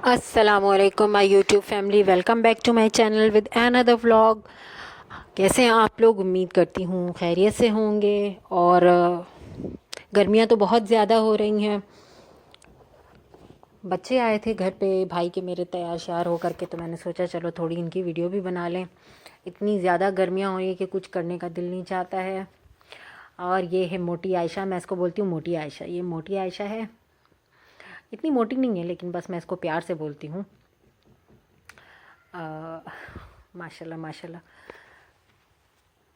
अस्सलामुअलैकुम my YouTube family, welcome back to my channel with another vlog. कैसे हैं आप लोग? उम्मीद करती हूँ खैरियत से होंगे। और गर्मियाँ तो बहुत ज़्यादा हो रही हैं। बच्चे आए थे घर पे भाई के मेरे, तैयार श्यार हो करके, तो मैंने सोचा चलो थोड़ी इनकी वीडियो भी बना लें। इतनी ज़्यादा गर्मियाँ हो रही है कि कुछ करने का दिल नहीं चाहता है। और ये है मोटी आयशा, मैं इसको बोलती हूँ मोटी आयशा। ये मोटी आयशा है, इतनी मोटी नहीं है लेकिन बस मैं इसको प्यार से बोलती हूँ। माशाल्लाह माशाल्लाह।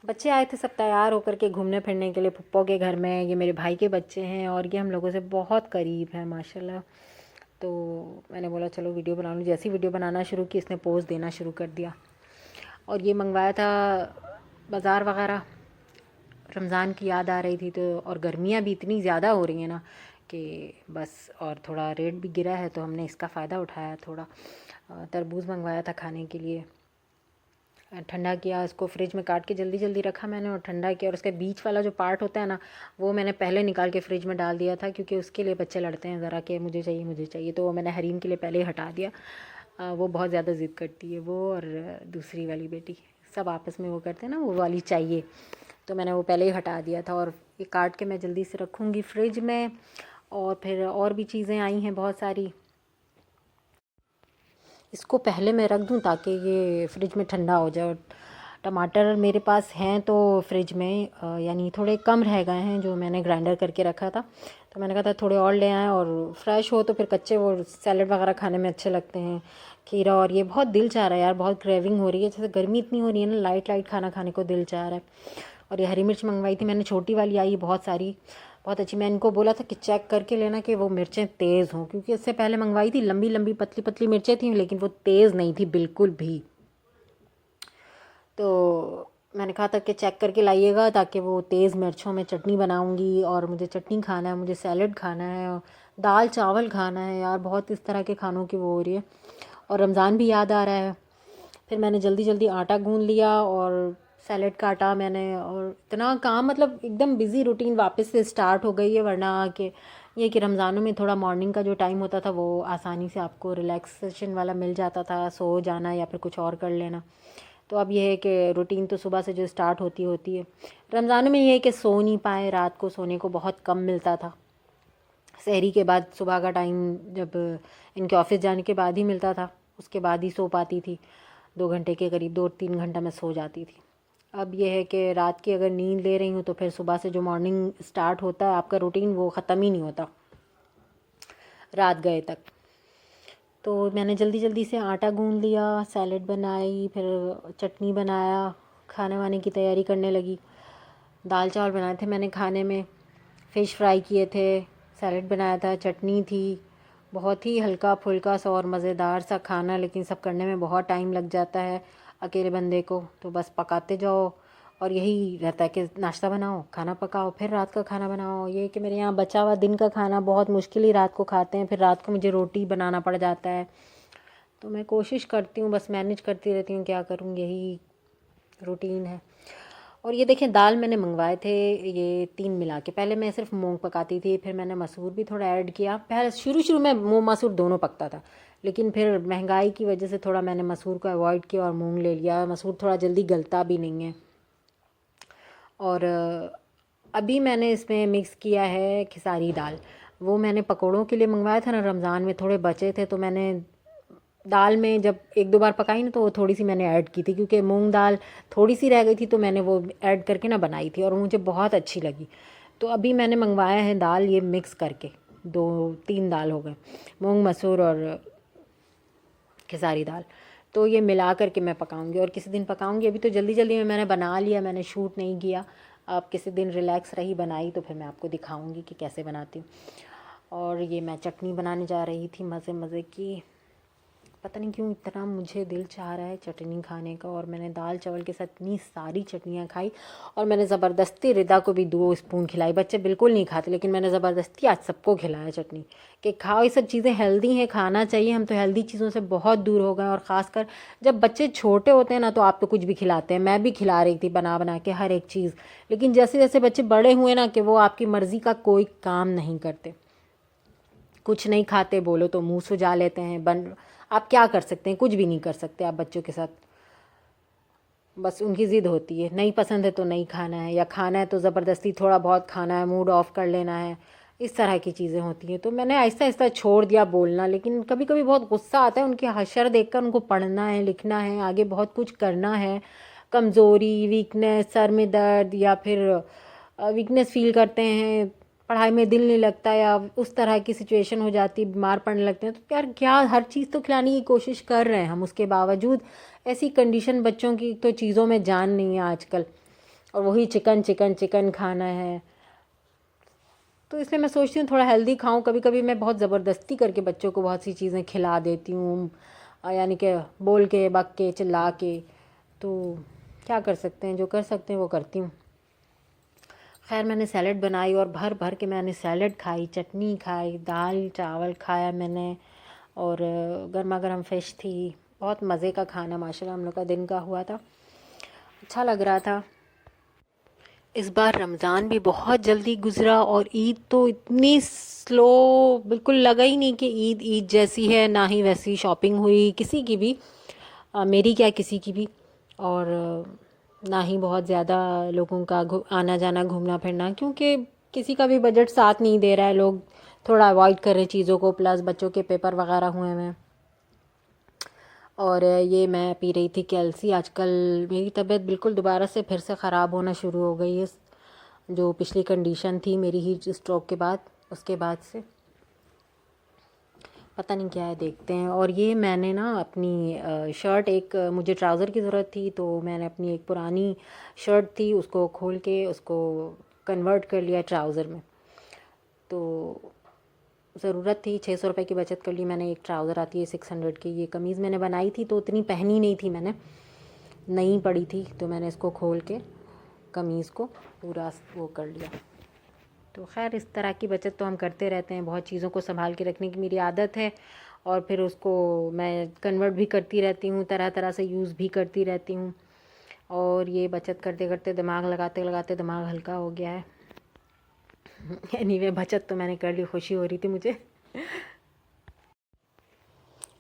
बच्चे आए थे सब तैयार होकर के घूमने फिरने के लिए पप्पो के घर में। ये मेरे भाई के बच्चे हैं और ये हम लोगों से बहुत करीब हैं माशाल्लाह। तो मैंने बोला चलो वीडियो बना लूँ। जैसी वीडियो बनाना शुरू की इसने पोज देना शुरू कर दिया। और ये मंगवाया था बाज़ार वगैरह, रमज़ान की याद आ रही थी तो। और गर्मियाँ भी इतनी ज़्यादा हो रही हैं ना कि बस। और थोड़ा रेट भी गिरा है तो हमने इसका फ़ायदा उठाया। थोड़ा तरबूज मंगवाया था खाने के लिए, ठंडा किया इसको, फ्रिज में काट के जल्दी जल्दी रखा मैंने और ठंडा किया। और उसके बीच वाला जो पार्ट होता है ना, वो मैंने पहले निकाल के फ्रिज में डाल दिया था, क्योंकि उसके लिए बच्चे लड़ते हैं ज़रा कि मुझे चाहिए मुझे चाहिए। तो वो मैंने हरीम के लिए पहले ही हटा दिया। वो बहुत ज़्यादा ज़िद करती है वो, और दूसरी वाली बेटी, सब आपस में वो करते हैं ना, वो वाली चाहिए। तो मैंने वो पहले ही हटा दिया था। और ये काट के मैं जल्दी से रखूँगी फ्रिज में। और फिर और भी चीज़ें आई हैं बहुत सारी, इसको पहले मैं रख दूं ताकि ये फ्रिज में ठंडा हो जाए। और टमाटर मेरे पास हैं तो फ्रिज में यानी थोड़े कम रह गए हैं जो मैंने ग्राइंडर करके रखा था। तो मैंने कहा था थोड़े और ले आएँ, और फ्रेश हो तो फिर कच्चे वो सैलड वगैरह खाने में अच्छे लगते हैं। खीरा, और ये बहुत दिल चाह रहा है यार, बहुत क्रेविंग हो रही है। जैसे गर्मी इतनी हो रही है ना, लाइट लाइट खाना खाने को दिल चाह रहा है। और ये हरी मिर्च मंगवाई थी मैंने, छोटी वाली आई बहुत सारी, बहुत अच्छी। मैं इनको बोला था कि चेक करके लेना कि वो मिर्चें तेज़ हों, क्योंकि इससे पहले मंगवाई थी लंबी लंबी पतली पतली मिर्चें थी लेकिन वो तेज़ नहीं थी बिल्कुल भी। तो मैंने कहा था कि चेक करके लाइएगा ताकि वो तेज़ मिर्चों में चटनी बनाऊंगी। और मुझे चटनी खाना है, मुझे सैलड खाना है, और दाल चावल खाना है यार। बहुत इस तरह के खानों की वो हो रही है। और रमज़ान भी याद आ रहा है। फिर मैंने जल्दी जल्दी आटा गूँध लिया और सैलेड काटा मैंने। और इतना काम, मतलब एकदम बिज़ी रूटीन वापस से स्टार्ट हो गई है। वरना कि ये कि रमज़ानों में थोड़ा मॉर्निंग का जो टाइम होता था वो आसानी से आपको रिलैक्सेशन वाला मिल जाता था, सो जाना या फिर कुछ और कर लेना। तो अब ये है कि रूटीन तो सुबह से जो स्टार्ट होती होती है। रमज़ानों में ये है कि सो नहीं पाए, रात को सोने को बहुत कम मिलता था। सहरी के बाद सुबह का टाइम जब इनके ऑफिस जाने के बाद ही मिलता था, उसके बाद ही सो पाती थी। 2 घंटे के करीब, 2-3 घंटा मैं सो जाती थी। अब यह है कि रात की अगर नींद ले रही हूँ तो फिर सुबह से जो मॉर्निंग स्टार्ट होता है आपका रूटीन, वो ख़त्म ही नहीं होता रात गए तक। तो मैंने जल्दी जल्दी से आटा गूँध लिया, सैलेड बनाई, फिर चटनी बनाया, खाने वाने की तैयारी करने लगी। दाल चावल बनाए थे मैंने खाने में, फ़िश फ्राई किए थे, सैलेड बनाया था, चटनी थी। बहुत ही हल्का फुल्का सा और मज़ेदार सा खाना, लेकिन सब करने में बहुत टाइम लग जाता है अकेले बंदे को। तो बस पकाते जाओ। और यही रहता है कि नाश्ता बनाओ, खाना पकाओ, फिर रात का खाना बनाओ। ये कि मेरे यहाँ बचा हुआ दिन का खाना बहुत मुश्किल ही रात को खाते हैं, फिर रात को मुझे रोटी बनाना पड़ जाता है। तो मैं कोशिश करती हूँ, बस मैनेज करती रहती हूँ, क्या करूँ, यही रूटीन है। और ये देखें, दाल मैंने मंगवाए थे ये 3 मिला के। पहले मैं सिर्फ मूंग पकाती थी, फिर मैंने मसूर भी थोड़ा ऐड किया। पहले शुरू शुरू में मूंग मसूर दोनों पकता था, लेकिन फिर महंगाई की वजह से थोड़ा मैंने मसूर को अवॉइड किया और मूंग ले लिया। मसूर थोड़ा जल्दी गलता भी नहीं है। और अभी मैंने इसमें मिक्स किया है खेसारी दाल। वो मैंने पकौड़ों के लिए मंगवाया था ना, रमज़ान में थोड़े बचे थे तो मैंने दाल में जब 1-2 बार पकाई ना तो वो थोड़ी सी मैंने ऐड की थी, क्योंकि मूंग दाल थोड़ी सी रह गई थी तो मैंने वो ऐड करके ना बनाई थी और मुझे बहुत अच्छी लगी। तो अभी मैंने मंगवाया है दाल, ये मिक्स करके 2-3 दाल हो गए, मूंग मसूर और खेसारी दाल। तो ये मिला करके मैं पकाऊंगी और किसी दिन पकाऊंगी। अभी तो जल्दी जल्दी में मैंने बना लिया, मैंने शूट नहीं किया। अब किसी दिन रिलैक्स रही बनाई तो फिर मैं आपको दिखाऊंगी कि कैसे बनाती हूँ। और ये मैं चटनी बनाने जा रही थी मज़े मज़े की। पता नहीं क्यों इतना मुझे दिल चाह रहा है चटनी खाने का, और मैंने दाल चावल के साथ इतनी सारी चटनियाँ खाई। और मैंने ज़बरदस्ती रिदा को भी 2 स्पून खिलाई। बच्चे बिल्कुल नहीं खाते लेकिन मैंने ज़बरदस्ती आज सबको खिलाया चटनी, कि खाओ, ये सब चीज़ें हेल्दी हैं, खाना चाहिए। हम तो हेल्दी चीज़ों से बहुत दूर हो गए, और ख़ासकर जब बच्चे छोटे होते हैं ना तो आप तो कुछ भी खिलाते हैं। मैं भी खिला रही थी बना बना के हर एक चीज़, लेकिन जैसे जैसे बच्चे बड़े हुए ना कि वो आपकी मर्ज़ी का कोई काम नहीं करते। कुछ नहीं खाते बोलो तो मुंह सुजा लेते हैं। आप क्या कर सकते हैं, कुछ भी नहीं कर सकते आप बच्चों के साथ। बस उनकी ज़िद होती है, नहीं पसंद है तो नहीं खाना है, या खाना है तो ज़बरदस्ती थोड़ा बहुत खाना है, मूड ऑफ कर लेना है, इस तरह की चीज़ें होती हैं। तो मैंने आहिस्ता आहिस्ता छोड़ दिया बोलना, लेकिन कभी कभी बहुत गुस्सा आता है उनके हशर देखकर। उनको पढ़ना है, लिखना है, आगे बहुत कुछ करना है। कमज़ोरी, वीकनेस, सर में दर्द, या फिर वीकनेस फील करते हैं, पढ़ाई में दिल नहीं लगता, या उस तरह की सिचुएशन हो जाती है, बीमार पड़ने लगते हैं। तो यार क्या, हर चीज़ तो खिलाने की कोशिश कर रहे हैं हम, उसके बावजूद ऐसी कंडीशन बच्चों की, तो चीज़ों में जान नहीं है आजकल, और वही चिकन चिकन चिकन खाना है। तो इसलिए मैं सोचती हूँ थोड़ा हेल्दी खाऊं। कभी कभी मैं बहुत ज़बरदस्ती करके बच्चों को बहुत सी चीज़ें खिला देती हूँ, यानी कि बोल के, बक के, चिल्ला के। तो क्या कर सकते हैं, जो कर सकते हैं वो करती हूँ। खैर मैंने सैलड बनाई और भर भर के मैंने सैलड खाई, चटनी खाई, दाल चावल खाया मैंने, और गर्मा गर्म फ़िश थी। बहुत मज़े का खाना माशाल्लाह हम लोग का दिन का हुआ था, अच्छा लग रहा था। इस बार रमज़ान भी बहुत जल्दी गुज़रा, और ईद तो इतनी स्लो, बिल्कुल लगा ही नहीं कि ईद ईद जैसी है, ना ही वैसी शॉपिंग हुई किसी की भी, मेरी क्या किसी की भी। और ना ही बहुत ज़्यादा लोगों का आना जाना, घूमना फिरना, क्योंकि किसी का भी बजट साथ नहीं दे रहा है। लोग थोड़ा अवॉइड कर रहे हैं चीज़ों को, प्लस बच्चों के पेपर वगैरह हुए हैं। और ये मैं पी रही थी कैल्सी। आजकल मेरी तबीयत बिल्कुल दोबारा से फिर से ख़राब होना शुरू हो गई है, जो पिछली कंडीशन थी मेरी हीट स्ट्रोक के बाद, उसके बाद से पता नहीं क्या है, देखते हैं। और ये मैंने ना अपनी शर्ट, एक मुझे ट्राउज़र की ज़रूरत थी, तो मैंने अपनी एक पुरानी शर्ट थी उसको खोल के उसको कन्वर्ट कर लिया ट्राउज़र में। तो ज़रूरत थी, 600 रुपये की बचत कर ली मैंने। एक ट्राउज़र आती है 600 की। ये कमीज़ मैंने बनाई थी तो उतनी पहनी नहीं थी मैंने, नई पड़ी थी, तो मैंने इसको खोल के कमीज़ को पूरा वो कर लिया। तो खैर इस तरह की बचत तो हम करते रहते हैं, बहुत चीज़ों को संभाल के रखने की मेरी आदत है, और फिर उसको मैं कन्वर्ट भी करती रहती हूँ, तरह तरह से यूज़ भी करती रहती हूँ। और ये बचत करते करते, दिमाग लगाते लगाते दिमाग हल्का हो गया है। एनीवे बचत तो मैंने कर ली, खुशी हो रही थी मुझे।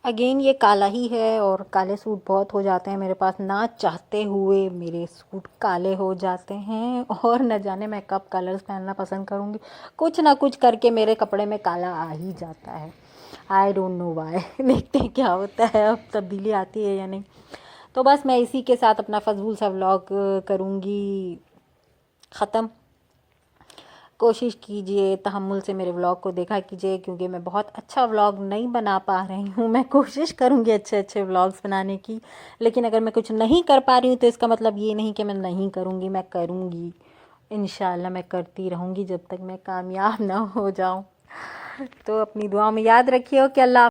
अगेन ये काला ही है, और काले सूट बहुत हो जाते हैं मेरे पास, ना चाहते हुए मेरे सूट काले हो जाते हैं, और न जाने मैं कब कलर्स पहनना पसंद करूँगी। कुछ ना कुछ करके मेरे कपड़े में काला आ ही जाता है, आई डोंट नो वाई। देखते हैं क्या होता है, अब तब्दीली आती है या नहीं। तो बस मैं इसी के साथ अपना फजूल सा व्लॉग करूँगी ख़त्म। कोशिश कीजिए, तहम्मुल से मेरे व्लॉग को देखा कीजिए, क्योंकि मैं बहुत अच्छा व्लॉग नहीं बना पा रही हूँ। मैं कोशिश करूँगी अच्छे अच्छे व्लॉग्स बनाने की, लेकिन अगर मैं कुछ नहीं कर पा रही हूँ तो इसका मतलब ये नहीं कि मैं नहीं करूँगी, मैं करूँगी। इंशाल्लाह मैं करती रहूँगी जब तक मैं कामयाब ना हो जाऊँ। तो अपनी दुआ में याद रखिए कि अल्लाह